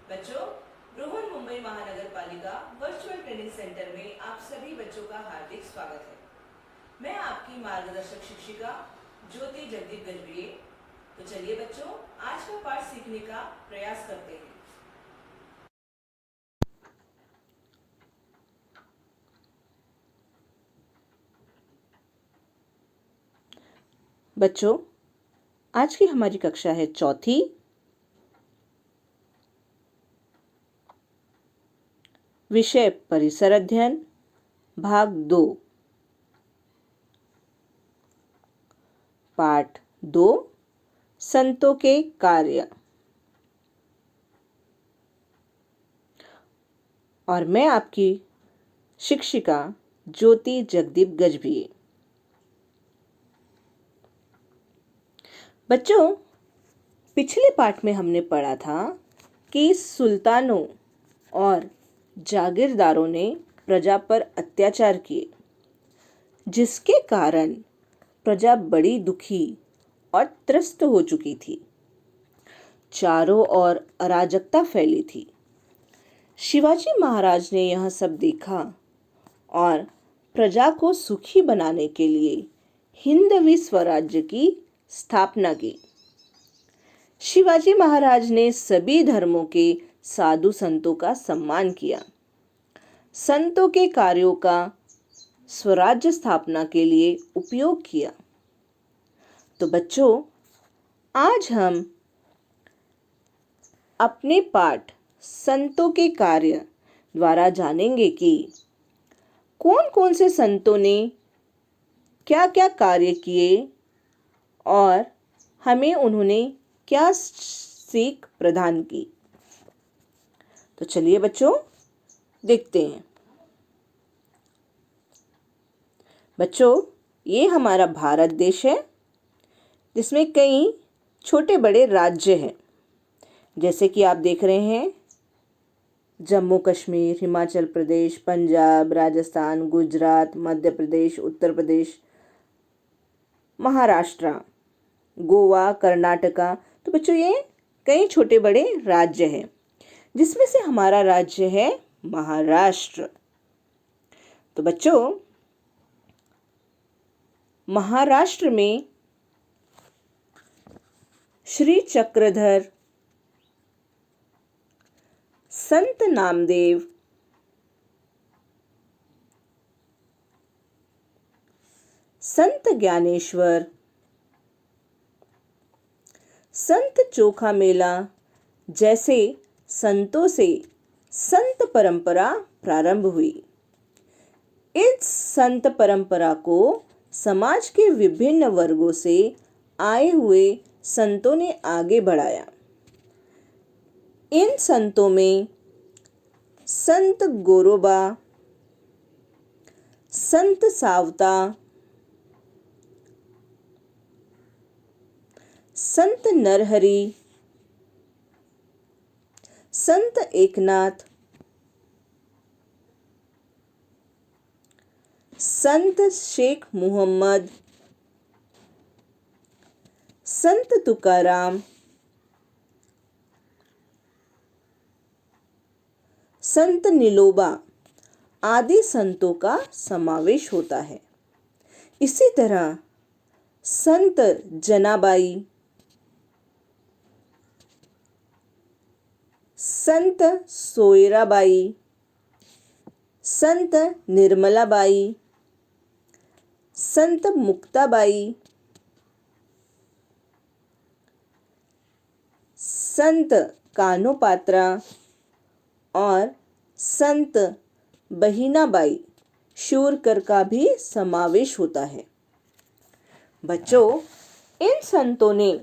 बच्चों, रोहन मुंबई महानगर पालिका वर्चुअल ट्रेनिंग सेंटर में आप सभी बच्चों का हार्दिक स्वागत है। मैं आपकी मार्गदर्शक शिक्षिका ज्योति जगदीप गजभिये। तो चलिए बच्चों, आज का पाठ सीखने का प्रयास करते हैं। बच्चों, आज की हमारी कक्षा है चौथी। विषय परिसर अध्ययन, भाग 2। पाठ 2, संतों के कार्य। और मैं आपकी शिक्षिका ज्योति जगदीप गजभिये। बच्चों, पिछले पाठ में हमने पढ़ा था कि सुल्तानों और जागीरदारों ने प्रजा पर अत्याचार किए, जिसके कारण प्रजा बड़ी दुखी और त्रस्त हो चुकी थी। चारों ओर अराजकता फैली थी। शिवाजी महाराज ने यह सब देखा और प्रजा को सुखी बनाने के लिए हिंदवी स्वराज्य की स्थापना की। शिवाजी महाराज ने सभी धर्मों के साधु संतों का सम्मान किया। संतों के कार्यों का स्वराज्य स्थापना के लिए उपयोग किया। तो बच्चों, आज हम अपने पाठ संतों के कार्य द्वारा जानेंगे कि कौन कौन से संतों ने क्या क्या कार्य किए और हमें उन्होंने क्या सीख प्रदान की। तो चलिए बच्चों, देखते हैं। बच्चों, ये हमारा भारत देश है, जिसमें कई छोटे बड़े राज्य हैं। जैसे कि आप देख रहे हैं, जम्मू कश्मीर, हिमाचल प्रदेश, पंजाब, राजस्थान, गुजरात, मध्य प्रदेश, उत्तर प्रदेश, महाराष्ट्र, गोवा, कर्नाटका। तो बच्चों, ये कई छोटे बड़े राज्य हैं, जिसमें से हमारा राज्य है महाराष्ट्र। तो बच्चों, महाराष्ट्र में श्री चक्रधर, संत नामदेव, संत ज्ञानेश्वर, संत चोखा मेला जैसे संतों से संत परंपरा प्रारंभ हुई। इस संत परंपरा को समाज के विभिन्न वर्गों से आए हुए संतों ने आगे बढ़ाया। इन संतों में संत गोरोबा, संत सावता, संत नरहरि, संत एकनाथ, संत शेख मोहम्मद, संत तुकाराम, संत नीलोबा आदि संतों का समावेश होता है। इसी तरह संत जनाबाई, संत सोयराबाई, संत निर्मलाबाई, संत मुक्ताबाई, संत कान्होपात्रा और संत बहिनाबाई शूरकर का भी समावेश होता है। बच्चों, इन संतों ने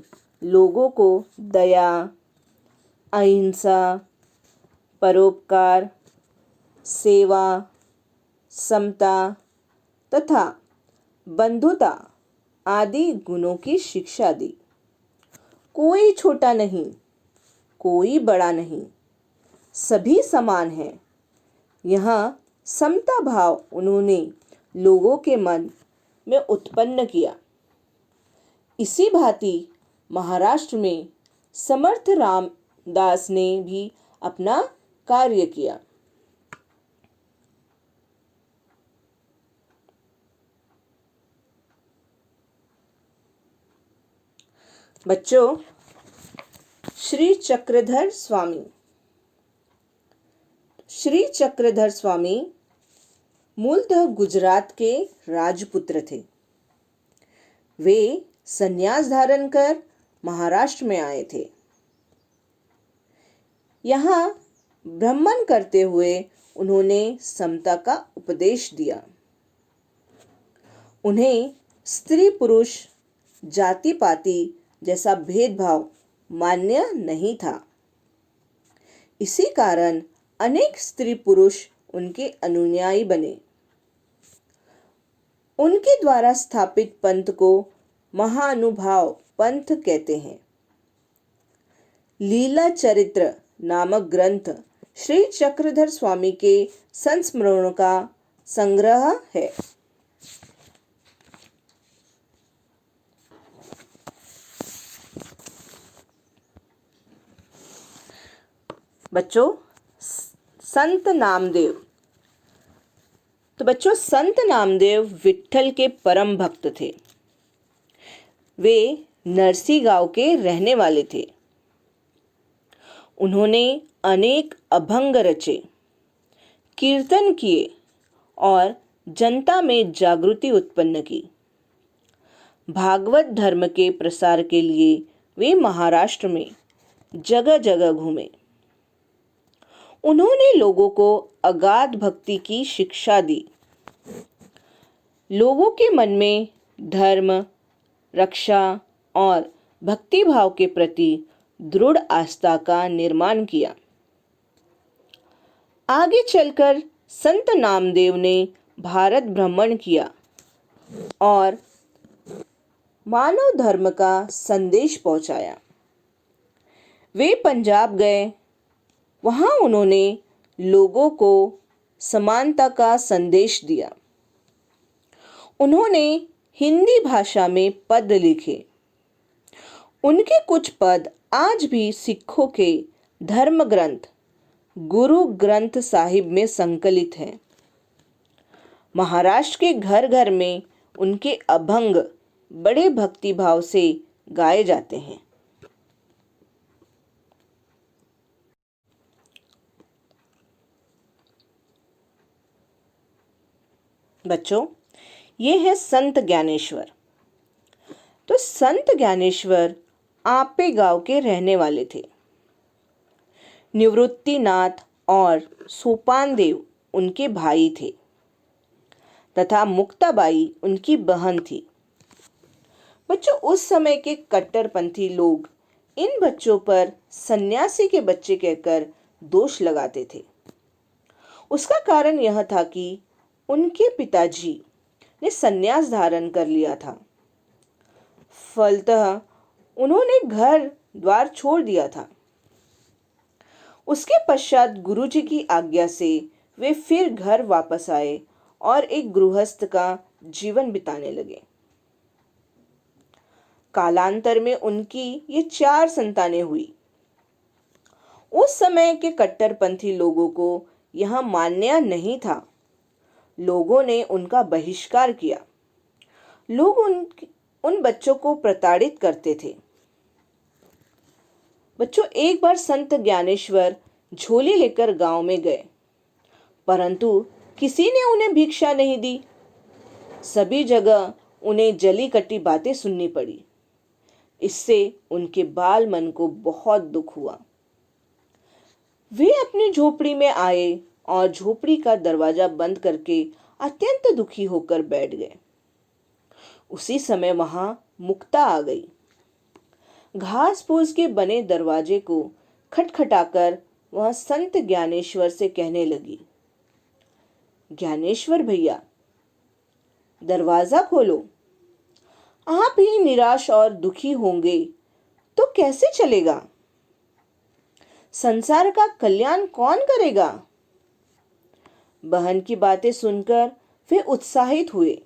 लोगों को दया, अहिंसा, परोपकार, सेवा, समता तथा बंधुता आदि गुणों की शिक्षा दी। कोई छोटा नहीं, कोई बड़ा नहीं, सभी समान हैं। यहाँ समता भाव उन्होंने लोगों के मन में उत्पन्न किया। इसी भांति महाराष्ट्र में समर्थ रामदास ने भी अपना कार्य किया। बच्चों, श्री चक्रधर स्वामी मूलतः गुजरात के राजपुत्र थे। वे संन्यास धारण कर महाराष्ट्र में आए थे। यहाँ भ्रमण करते हुए उन्होंने समता का उपदेश दिया। उन्हें स्त्री पुरुष जाति पाति जैसा भेदभाव मान्य नहीं था। इसी कारण अनेक स्त्री पुरुष उनके अनुयायी बने। उनके द्वारा स्थापित पंथ को महानुभाव पंथ कहते हैं। लीला चरित्र नामक ग्रंथ श्री चक्रधर स्वामी के संस्मरणों का संग्रह है। बच्चों, संत नामदेव विट्ठल के परम भक्त थे। वे नरसी गांव के रहने वाले थे। उन्होंने अनेक अभंग रचे, कीर्तन किए और जनता में जागृति उत्पन्न की। भागवत धर्म के प्रसार के लिए वे महाराष्ट्र में जगह जगह घूमे। उन्होंने लोगों को अगाध भक्ति की शिक्षा दी। लोगों के मन में धर्म, रक्षा और भक्ति भाव के प्रति दृढ़ आस्था का निर्माण किया। आगे चलकर संत नामदेव ने भारत भ्रमण किया और मानव धर्म का संदेश पहुंचाया। वे पंजाब गए। वहां उन्होंने लोगों को समानता का संदेश दिया। उन्होंने हिंदी भाषा में पद लिखे। उनके कुछ पद आज भी सिखों के धर्म ग्रंथ गुरु ग्रंथ साहिब में संकलित हैं। महाराष्ट्र के घर घर में उनके अभंग बड़े भक्तिभाव से गाए जाते हैं। बच्चों, ये है संत ज्ञानेश्वर। तो संत ज्ञानेश्वर आपे गांव के रहने वाले थे। निवृत्तिनाथ और सोपान देव उनके भाई थे तथा मुक्ताबाई उनकी बहन थी। बच्चों, उस समय के कट्टरपंथी लोग इन बच्चों पर सन्यासी के बच्चे कहकर दोष लगाते थे। उसका कारण यह था कि उनके पिताजी ने सन्यास धारण कर लिया था। फलतः उन्होंने घर द्वार छोड़ दिया था। उसके पश्चात गुरुजी की आज्ञा से वे फिर घर वापस आए और एक गृहस्थ का जीवन बिताने लगे। कालांतर में उनकी ये 4 संतानें हुई। उस समय के कट्टरपंथी लोगों को यह मान्य नहीं था। लोगों ने उनका बहिष्कार किया। लोग उन बच्चों को प्रताड़ित करते थे। बच्चों, एक बार संत ज्ञानेश्वर झोली लेकर गांव में गए, परंतु किसी ने उन्हें भिक्षा नहीं दी। सभी जगह उन्हें जली कटी बातें सुननी पड़ी। इससे उनके बाल मन को बहुत दुख हुआ। वे अपनी झोपड़ी में आए और झोपड़ी का दरवाजा बंद करके अत्यंत दुखी होकर बैठ गए। उसी समय वहां मुक्ता आ गई। घास फूस के बने दरवाजे को खटखटाकर वह संत ज्ञानेश्वर से कहने लगी, ज्ञानेश्वर भैया, दरवाजा खोलो। आप ही निराश और दुखी होंगे तो कैसे चलेगा? संसार का कल्याण कौन करेगा? बहन की बातें सुनकर वे उत्साहित हुए।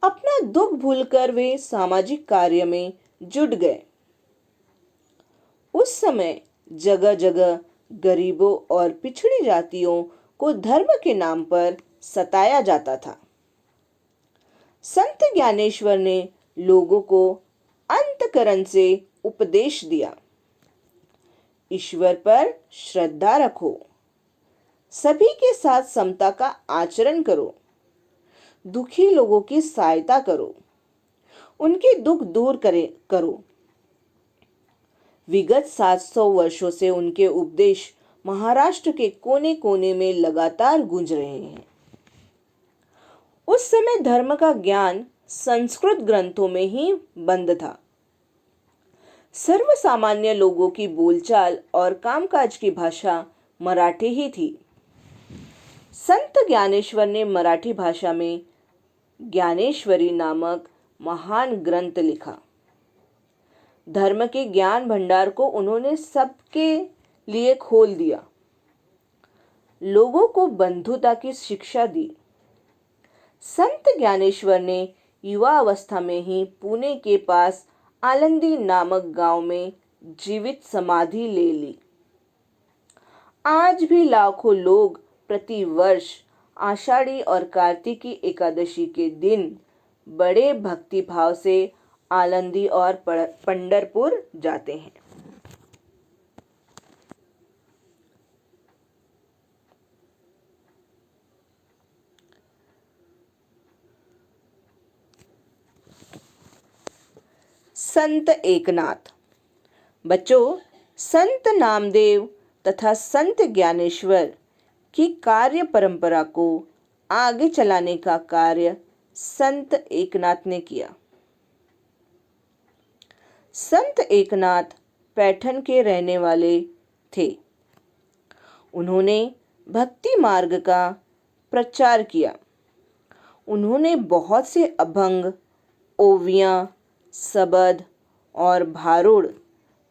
अपना दुख भूलकर वे सामाजिक कार्य में जुट गए। उस समय जगह जगह गरीबों और पिछड़ी जातियों को धर्म के नाम पर सताया जाता था। संत ज्ञानेश्वर ने लोगों को अंतःकरण से उपदेश दिया। ईश्वर पर श्रद्धा रखो, सभी के साथ समता का आचरण करो, दुखी लोगों की सहायता करो, उनके दुख दूर करो। विगत 700 वर्षों से उनके उपदेश महाराष्ट्र के कोने कोने में लगातार गूंज रहे हैं। उस समय धर्म का ज्ञान संस्कृत ग्रंथों में ही बंद था। सर्वसामान्य लोगों की बोलचाल और कामकाज की भाषा मराठी ही थी। संत ज्ञानेश्वर ने मराठी भाषा में ज्ञानेश्वरी नामक महान ग्रंथ लिखा। धर्म के ज्ञान भंडार को उन्होंने सबके लिए खोल दिया, लोगों को बंधुता की शिक्षा दी। संत ज्ञानेश्वर ने युवा अवस्था में ही पुणे के पास आलंदी नामक गांव में जीवित समाधि ले ली। आज भी लाखों लोग प्रति वर्ष आषाढ़ी और कार्तिकी एकादशी के दिन बड़े भक्तिभाव से आलंदी और पंढरपुर जाते हैं। संत एकनाथ। बच्चों, संत नामदेव तथा संत ज्ञानेश्वर की कार्य परंपरा को आगे चलाने का कार्य संत एकनाथ ने किया। संत एकनाथ पैठण के रहने वाले थे। उन्होंने भक्ति मार्ग का प्रचार किया। उन्होंने बहुत से अभंग, ओवियां, सबद और भारुड़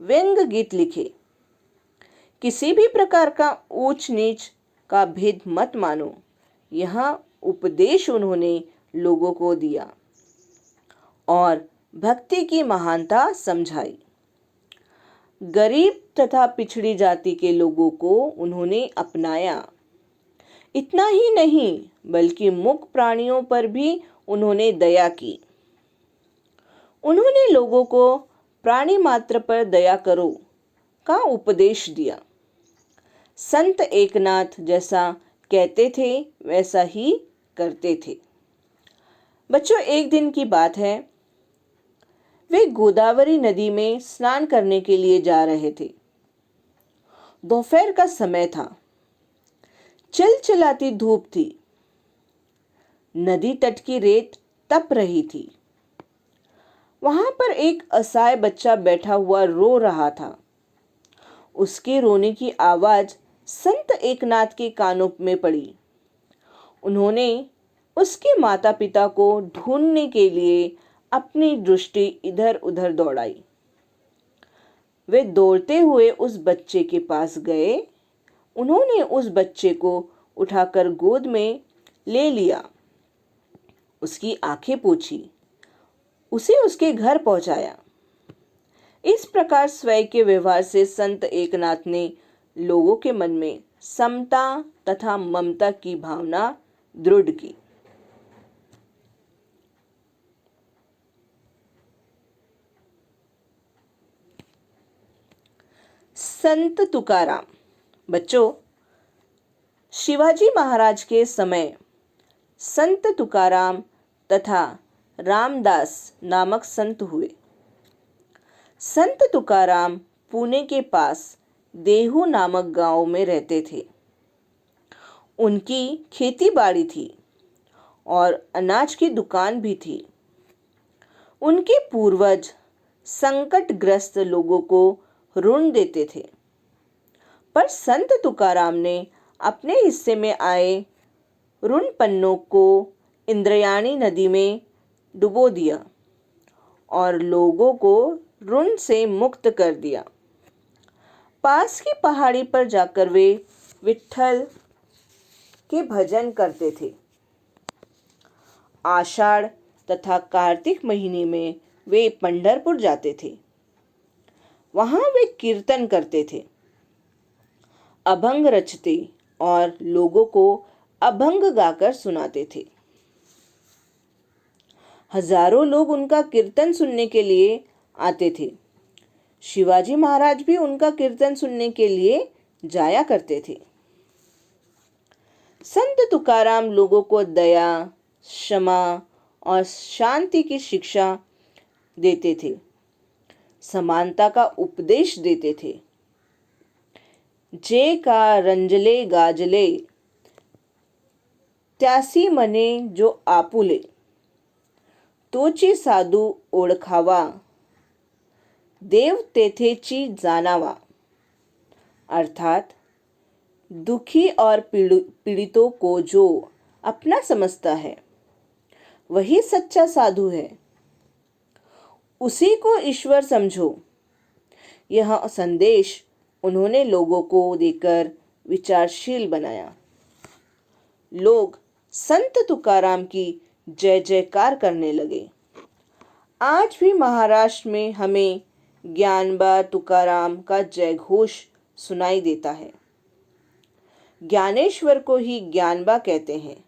व्यंग गीत लिखे। किसी भी प्रकार का ऊंच नीच का भेद मत मानो, यह उपदेश उन्होंने लोगों को दिया और भक्ति की महानता समझाई। गरीब तथा पिछड़ी जाति के लोगों को उन्होंने अपनाया। इतना ही नहीं बल्कि मूक प्राणियों पर भी उन्होंने दया की। उन्होंने लोगों को प्राणी मात्र पर दया करो का उपदेश दिया। संत एकनाथ जैसा कहते थे वैसा ही करते थे। बच्चों, एक दिन की बात है, वे गोदावरी नदी में स्नान करने के लिए जा रहे थे। दोपहर का समय था। चिलचिलाती धूप थी। नदी तट की रेत तप रही थी। वहां पर एक असहाय बच्चा बैठा हुआ रो रहा था। उसके रोने की आवाज संत एकनाथ के कानों में पड़ी। उन्होंने उसके माता पिता को ढूंढने के लिए अपनी दृष्टि इधर उधर दौड़ाई। वे दौड़ते हुए उस बच्चे के पास गए। उन्होंने उस बच्चे को उठाकर गोद में ले लिया, उसकी आंखें पोंछी, उसे उसके घर पहुंचाया। इस प्रकार स्वयं के व्यवहार से संत एकनाथ ने लोगों के मन में समता तथा ममता की भावना दृढ़ की। संत तुकाराम। बच्चों, शिवाजी महाराज के समय संत तुकाराम तथा रामदास नामक संत हुए। संत तुकाराम पुणे के पास देहू नामक गांव में रहते थे। उनकी खेती बाड़ी थी और अनाज की दुकान भी थी। उनके पूर्वज संकटग्रस्त लोगों को ऋण देते थे, पर संत तुकाराम ने अपने हिस्से में आए ऋण पन्नों को इंद्रायणी नदी में डुबो दिया और लोगों को ऋण से मुक्त कर दिया। पास की पहाड़ी पर जाकर वे विट्ठल के भजन करते थे। आषाढ़ तथा कार्तिक महीने में वे पंढरपुर जाते थे। वहां वे कीर्तन करते थे। अभंग रचते और लोगों को अभंग गाकर सुनाते थे। हजारों लोग उनका कीर्तन सुनने के लिए आते थे। शिवाजी महाराज भी उनका कीर्तन सुनने के लिए जाया करते थे। संत तुकाराम लोगों को दया, क्षमा और शांति की शिक्षा देते थे, समानता का उपदेश देते थे। जे का रंजले गाजले, त्यासी मने जो आपुले, तोची साधू ओळखावा, देव तेथेची जानावा। अर्थात दुखी और पीड़ितों को जो अपना समझता है वही सच्चा साधु है, उसी को ईश्वर समझो। यह संदेश उन्होंने लोगों को देकर विचारशील बनाया। लोग संत तुकाराम की जय जयकार करने लगे। आज भी महाराष्ट्र में हमें ज्ञानबा तुकाराम का जय घोष सुनाई देता है। ज्ञानेश्वर को ही ज्ञानबा कहते हैं।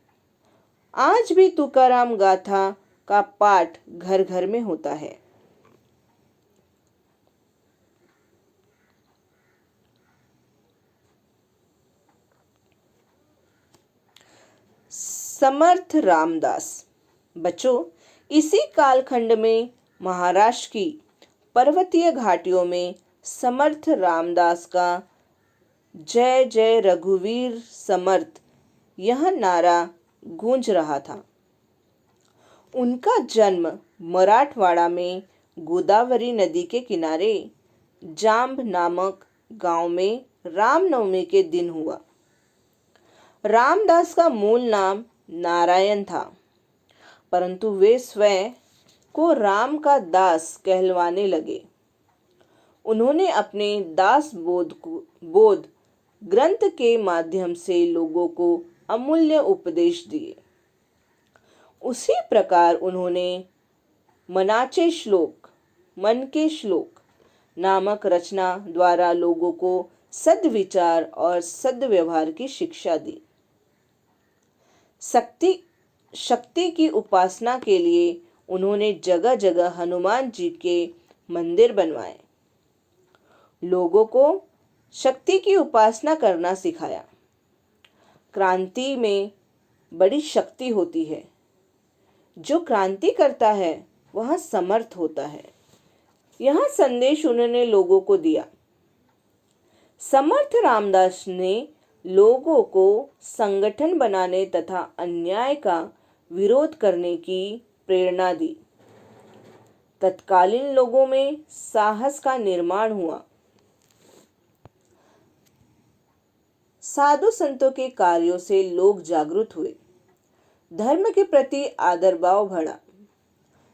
आज भी तुकाराम गाथा का पाठ घर घर में होता है। समर्थ रामदास। बच्चों, इसी कालखंड में महाराष्ट्र की पर्वतीय घाटियों में समर्थ रामदास का जय जय रघुवीर समर्थ यह नारा गूंज रहा था। उनका जन्म मराठवाड़ा में गोदावरी नदी के किनारे जांब नामक गांव में रामनवमी के दिन हुआ। रामदास का मूल नाम नारायण था, परंतु वे स्वयं को राम का दास कहलवाने लगे। उन्होंने अपने दास बोध ग्रंथ के माध्यम से लोगों को अमूल्य उपदेश दिए। उसी प्रकार उन्होंने मन के श्लोक नामक रचना द्वारा लोगों को सद्विचार और सद्व्यवहार की शिक्षा दी। शक्ति की उपासना के लिए उन्होंने जगह जगह हनुमान जी के मंदिर बनवाए। लोगों को शक्ति की उपासना करना सिखाया। क्रांति में बड़ी शक्ति होती है। जो क्रांति करता है वह समर्थ होता है। यह संदेश उन्होंने लोगों को दिया। समर्थ रामदास ने लोगों को संगठन बनाने तथा अन्याय का विरोध करने की प्रेरणा दी। तत्कालीन लोगों में साहस का निर्माण हुआ। साधु संतों के कार्यों से लोग जागरूक हुए। धर्म के प्रति आदर भाव बढ़ा।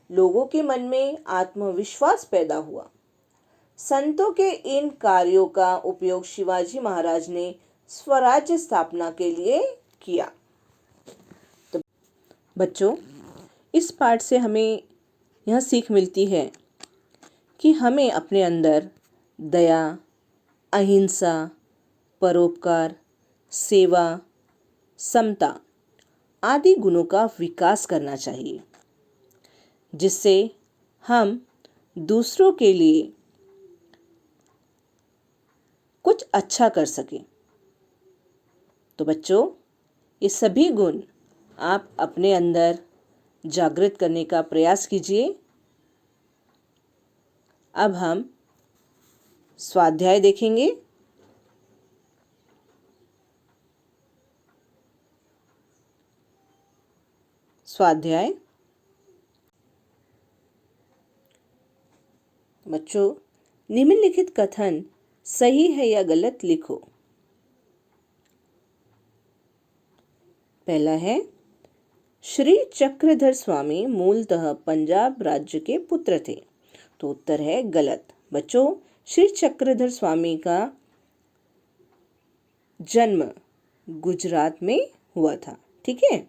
लोगों के मन में आत्मविश्वास पैदा हुआ। संतों के इन कार्यों का उपयोग शिवाजी महाराज ने स्वराज्य स्थापना के लिए किया। तो बच्चों, इस पाठ से हमें यह सीख मिलती है कि हमें अपने अंदर दया, अहिंसा, परोपकार, सेवा, समता आदि गुणों का विकास करना चाहिए, जिससे हम दूसरों के लिए कुछ अच्छा कर सकें। तो बच्चों, ये सभी गुण आप अपने अंदर जागृत करने का प्रयास कीजिए। अब हम स्वाध्याय देखेंगे। स्वाध्याय। बच्चों, निम्नलिखित कथन सही है या गलत लिखो। पहला है, श्री चक्रधर स्वामी मूलतः पंजाब राज्य के पुत्र थे। तो उत्तर है गलत। बच्चों, श्री चक्रधर स्वामी का जन्म गुजरात में हुआ था। ठीक है।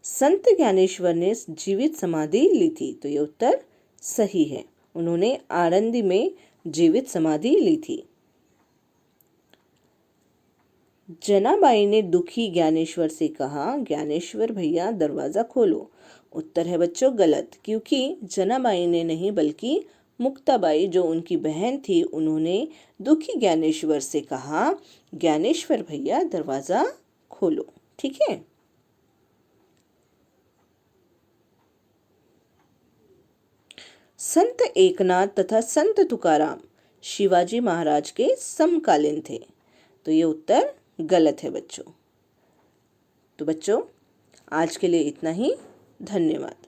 संत ज्ञानेश्वर ने जीवित समाधि ली थी। तो ये उत्तर सही है। उन्होंने आनंदी में जीवित समाधि ली थी। जनाबाई ने दुखी ज्ञानेश्वर से कहा, ज्ञानेश्वर भैया दरवाजा खोलो। उत्तर है बच्चों गलत, क्योंकि जनाबाई ने नहीं बल्कि मुक्ताबाई जो उनकी बहन थी, उन्होंने दुखी ज्ञानेश्वर से कहा, ज्ञानेश्वर भैया दरवाजा खोलो। ठीक है। संत एकनाथ तथा संत तुकाराम शिवाजी महाराज के समकालीन थे, तो ये उत्तर गलत है बच्चों। तो बच्चों आज के लिए इतना ही। धन्यवाद।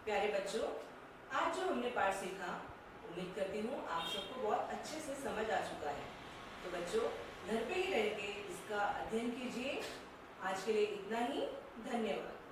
प्यारे बच्चों, आज जो हमने पाठ सीखा, उम्मीद करती हूँ आप सबको बहुत अच्छे से समझ आ चुका है। तो बच्चों घर पे ही रह के इसका अध्ययन कीजिए। आज के लिए इतना ही। धन्यवाद।